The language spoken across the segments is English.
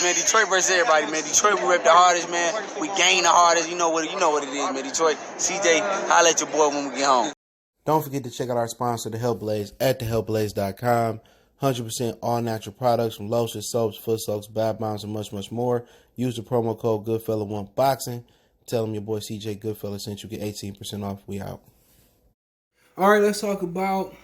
man. Detroit versus everybody, man. Detroit, we rep the hardest, man. We gain the hardest. You know what it is, man. Detroit, CJ, holla at your boy when we get home. Don't forget to check out our sponsor, The Health Blaze, at thehealthblaze.com. 100% all natural products from lotions, soaps, foot soaks, bath bombs, and much, much more. Use the promo code Goodfella1Boxing. Tell them your boy CJ Goodfella sent you. Get 18% off. We out. All right, let's talk about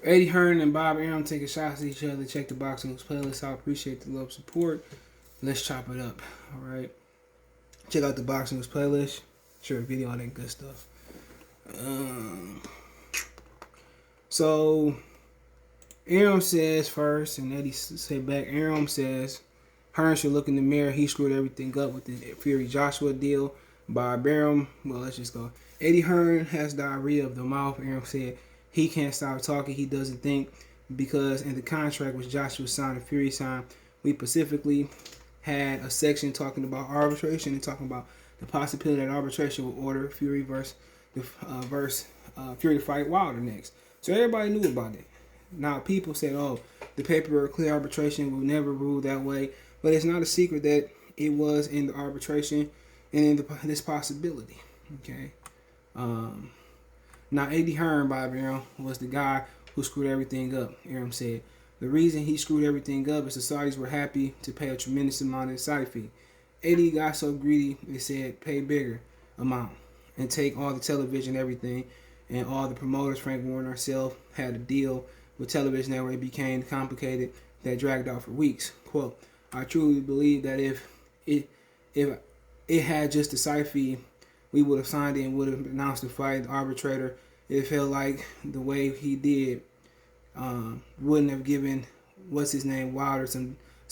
Eddie Hearn and Bob Arum taking shots at each other. Check the Boxing News playlist. I appreciate the love support. Let's chop it up. All right. Check out the Boxing News playlist. Share a video on that good stuff. So Arum says first, and Eddie said back. Arum says Hearn should look in the mirror. He screwed everything up with the Fury Joshua deal. Bob Arum, well, let's just go. Eddie Hearn has diarrhea of the mouth. Arum said he can't stop talking. He doesn't think because in the contract which Joshua signed and Fury signed, we specifically had a section talking about arbitration and talking about the possibility that arbitration will order Fury versus Fury to fight Wilder next. So everybody knew about it. Now people said, "Oh, the paper clear arbitration will never rule that way," but it's not a secret that it was in the arbitration and in this possibility. Okay. Now Eddie Hearn, Bob Arum, was the guy who screwed everything up. Arum said the reason he screwed everything up is the Saudis were happy to pay a tremendous amount of the side fee. Eddie got so greedy they said pay bigger amount and take all the television, everything, and all the promoters. Frank Warren ourselves had a deal with television network. It became complicated that dragged out for weeks. Quote, I truly believe that if it had just the side fee, we would have signed it and would have announced the fight. The arbitrator, it felt like the way he did wouldn't have given Wilder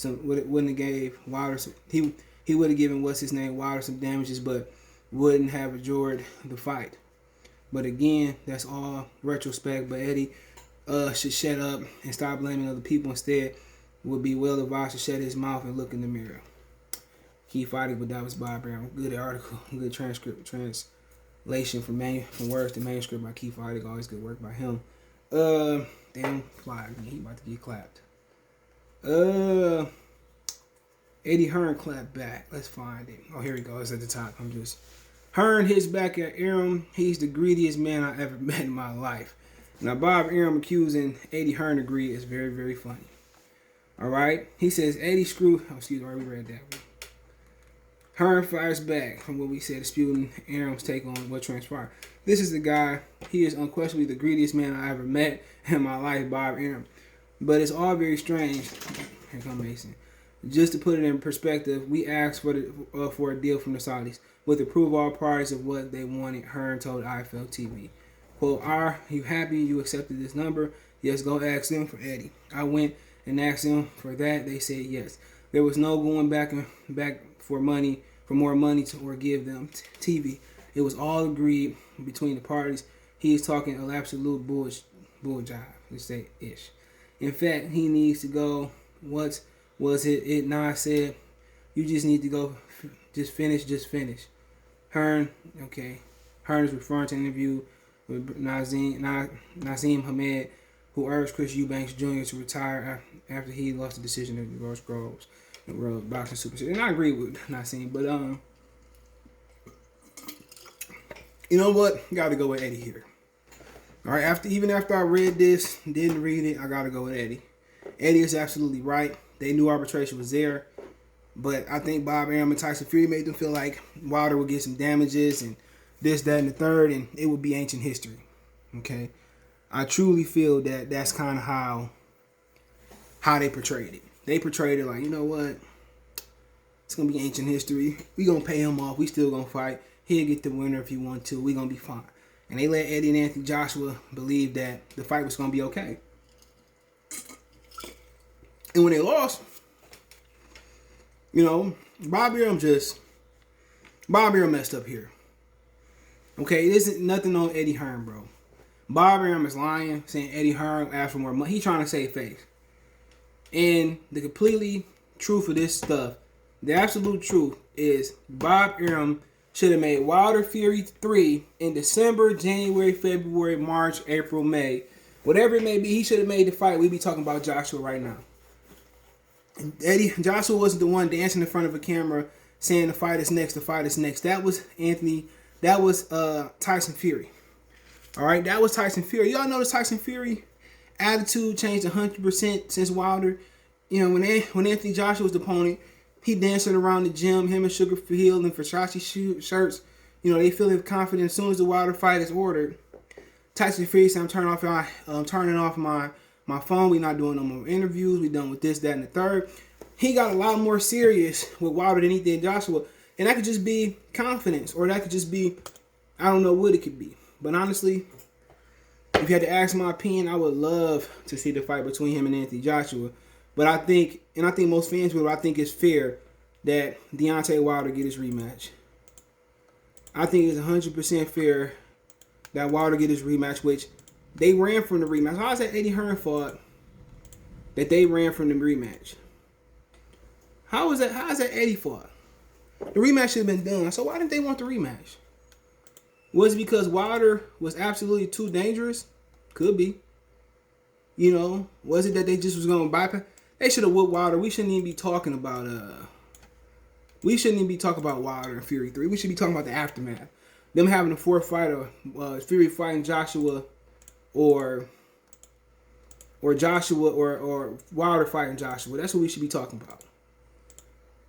wouldn't have gave Wilder some, he would have given Wilder some damages, but wouldn't have enjoyed the fight. But again, that's all retrospect. But Eddie should shut up and stop blaming other people. Instead, would be well advised to shut his mouth and look in the mirror. Key fighting, but that was Bob Arum. Good article, good translation from words to manuscript by Key Fighting. Always good work by him. Damn flag, he about to get clapped. Eddie Hearn clapped back. Let's find it. Oh, here we go. It's at the top. Hearn hits back at Arum. He's the greediest man I ever met in my life. Now, Bob Arum accusing Eddie Hearn of greed is very, very funny. All right? He says Eddie screwed... Oh, excuse me. We read that. Hearn fires back from what we said, disputing Arum's take on what transpired. This is the guy. He is unquestionably the greediest man I ever met in my life, Bob Arum. But it's all very strange. Here comes Mason. Just to put it in perspective, we asked for a deal from the Saudis with approval all parties of what they wanted. Hearn told IFL TV. Quote, are you happy you accepted this number? Yes, go ask them for Eddie. I went and asked them for that. They said yes. There was no going back for more money or give them TV. It was all agreed between the parties. He is talking an absolute bull jive. Let's say ish. In fact, he needs to go. What was it? Nas said, you just need to go. Just finish. Hearn, okay. Hearn is referring to an interview with Nazim Hamed, who urged Chris Eubanks Jr. to retire after he lost the decision at the Rose Groves and World Boxing Super Series. And I agree with Nazim, but you know what? Got to go with Eddie here. All right, even after I read this, didn't read it, I got to go with Eddie. Eddie is absolutely right. They knew arbitration was there. But I think Bob Arum and Tyson Fury made them feel like Wilder would get some damages and this, that, and the third, and it would be ancient history. Okay? I truly feel that that's kind of how they portrayed it. They portrayed it like, you know what? It's going to be ancient history. We going to pay him off. We still going to fight. He'll get the winner if he want to. We going to be fine. And they let Eddie and Anthony Joshua believe that the fight was going to be okay. And when they lost, you know, Bob Arum messed up here. Okay, it isn't nothing on Eddie Hearn, bro. Bob Arum is lying, saying Eddie Hearn asked for more money. He's trying to save face. And the completely truth of this stuff, the absolute truth is Bob Arum should have made Wilder Fury 3 in December, January, February, March, April, May. Whatever it may be, he should have made the fight. We'd be talking about Joshua right now. Joshua wasn't the one dancing in front of a camera saying the fight is next, the fight is next. That was Tyson Fury. All right, that was Tyson Fury. Y'all notice Tyson Fury attitude changed 100% since Wilder. You know, when Anthony Joshua was the opponent, he dancing around the gym, him and Sugar Hill and Versace shirts. You know, they feeling confident as soon as the Wilder fight is ordered. Tyson Fury said, I'm turning off my phone. We're not doing no more interviews. We done with this, that, and the third. He got a lot more serious with Wilder than he did Joshua. And that could just be confidence, or that could just be, I don't know what it could be. But honestly, if you had to ask my opinion, I would love to see the fight between him and Anthony Joshua. But I think most fans would, I think it's fair that Deontay Wilder get his rematch. I think it's 100% fair that Wilder get his rematch, which they ran from the rematch. How is that Eddie Hearn fought that they ran from the rematch? How is that Eddie fought? The rematch should have been done. So why didn't they want the rematch? Was it because Wilder was absolutely too dangerous? Could be. You know, was it that they just was going to bypass? They should have whooped Wilder. We shouldn't even be talking about Wilder and Fury 3. We should be talking about the aftermath. Them having a fourth fight, or Fury fighting Joshua, or Joshua, or Wilder fighting Joshua. That's what we should be talking about.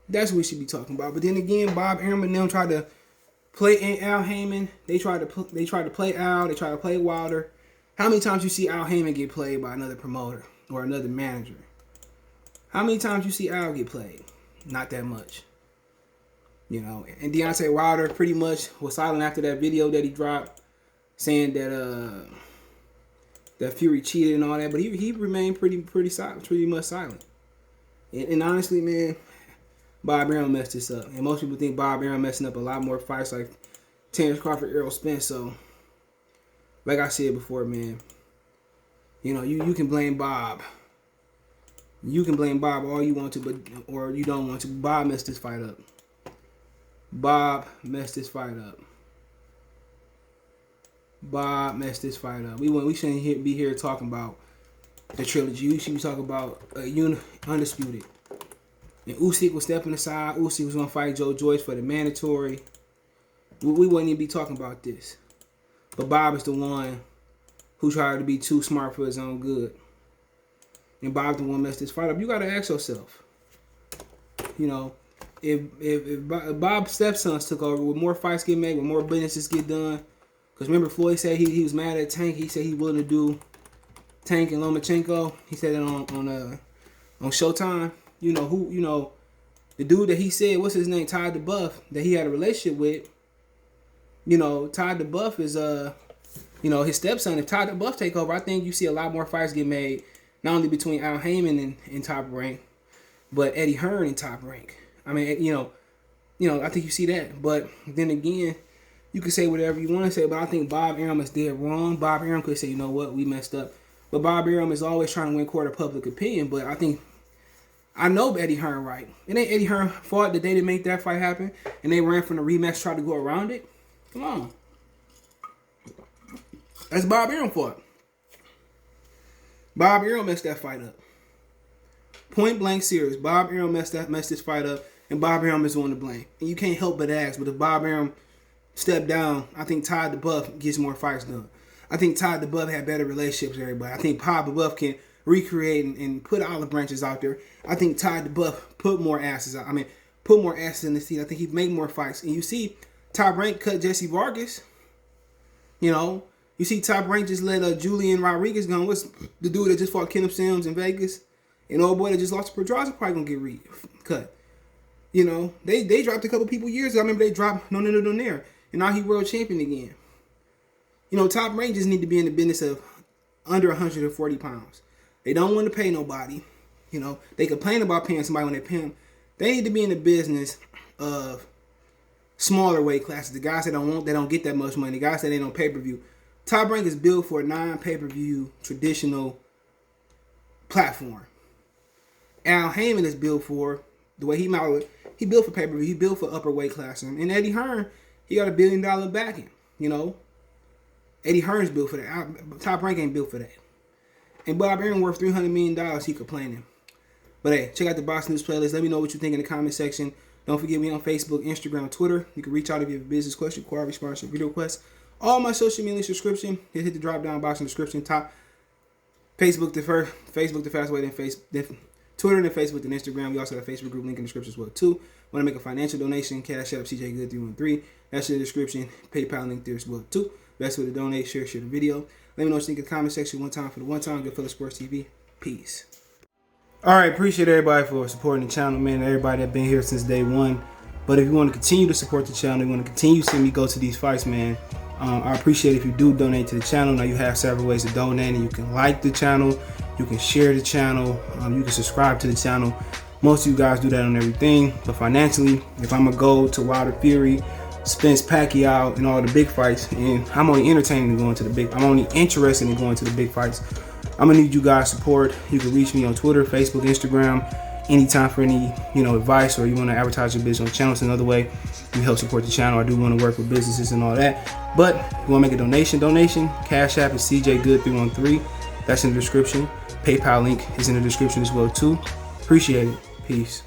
That's what we should be talking about. But then again, Bob Arum and them tried to play Al Heyman. They tried to play Al. They tried to play Wilder. How many times you see Al Heyman get played by another promoter or another manager? How many times you see Al get played? Not that much. You know, and Deontay Wilder pretty much was silent after that video that he dropped, saying that that Fury cheated and all that. But he remained pretty much silent. And honestly, man, Bob Arum messed this up. And most people think Bob Arum messing up a lot more fights like Terrence Crawford, Errol Spence. So, like I said before, man, you know, you can blame Bob. You can blame Bob all you want to, or you don't want to. Bob messed this fight up. Bob messed this fight up. Bob messed this fight up. We shouldn't be here talking about the trilogy. We should be talking about Undisputed. And Usyk was stepping aside. Usyk was going to fight Joe Joyce for the mandatory. We wouldn't even be talking about this. But Bob is the one who tried to be too smart for his own good. And Bob the one who messed this fight up. You got to ask yourself, you know, if Bob's stepsons took over, would more fights get made, would more businesses get done? Because remember, Floyd said he was mad at Tank. He said he willing to do Tank and Lomachenko. He said it on Showtime. You know the dude that he said, what's his name, Todd DeBuff, that he had a relationship with. You know, Todd DeBuff is his stepson. If Todd DeBuff take over, I think you see a lot more fights get made, not only between Al Heyman and Top Rank, but Eddie Hearn and Top Rank. I mean, you know, I think you see that. But then again, you can say whatever you want to say, but I think Bob Arum is dead wrong. Bob Arum could say, you know what, we messed up. But Bob Arum is always trying to win court of public opinion. But I know Eddie Hearn right. It ain't Eddie Hearn fought the day they make that fight happen, and they ran from the rematch, tried to go around it. Come on. That's Bob Arum fought. Bob Arum messed that fight up. Point blank serious. Bob Arum messed this fight up, and Bob Arum is the one to blame. And you can't help but ask, but if Bob Arum stepped down, I think Todd DeBuff gets more fights done. I think Todd DeBuff had better relationships with everybody. I think Todd DeBuff can recreate and put olive branches out there. I think Todd DeBuff put more asses in the seat. I think he'd make more fights. And you see Top Rank cut Jesse Vargas. You know, you see Top Rank just let Julian Rodriguez go. What's the dude that just fought Kenneth Sims in Vegas? And old boy that just lost to Pedraza probably gonna get cut. You know, they dropped a couple people years ago. I remember they dropped no there. And now he world champion again. You know, Top Rank just need to be in the business of under 140 pounds. They don't want to pay nobody. You know, they complain about paying somebody when they pay them. They need to be in the business of smaller weight classes. The guys that don't get that much money. The guys that ain't on pay-per-view. Top Rank is built for a non-pay-per-view traditional platform. Al Heyman is built for the way he built for pay-per-view. He built for upper weight classes. And Eddie Hearn, he got $1 billion backing. You know, Eddie Hearn's built for that. Top Rank ain't built for that. And Bob Arum worth $300 million. He complaining. But hey, check out the Box News playlist. Let me know what you think in the comment section. Don't forget me on Facebook, Instagram, Twitter. You can reach out if you have a business question, query, sponsorship, video request. All my social media subscription. Hit the drop down box in the description. Top Facebook the fast way, then Twitter, then Facebook, then Instagram. We also have a Facebook group link in the description as well too. Want to make a financial donation? Cash App CJ Good 313. That's in the description. PayPal link there as well too. Best way to donate, share the video. Let me know what you think in the comment section. One time for the one time. Goodfellas Sports TV. Peace. All right, appreciate everybody for supporting the channel, man. Everybody that been here since day one. But if you want to continue to support the channel, you want to continue seeing me go to these fights, man. I appreciate if you do donate to the channel. Now you have several ways to donate, and you can like the channel, you can share the channel, you can subscribe to the channel. Most of you guys do that on everything. But financially, if I'm gonna go to Wilder Fury, Spence Pacquiao, and all the big fights, and I'm only interested in going to the big fights, I'm gonna need you guys' support. You can reach me on Twitter, Facebook, Instagram, anytime for any advice, or you want to advertise your business on the channel. It's another way you help support the channel. I do want to work with businesses and all that. But if you want to make a donation, Cash App is CJ Good 313. That's in the description. PayPal link is in the description as well too. Appreciate it. Peace.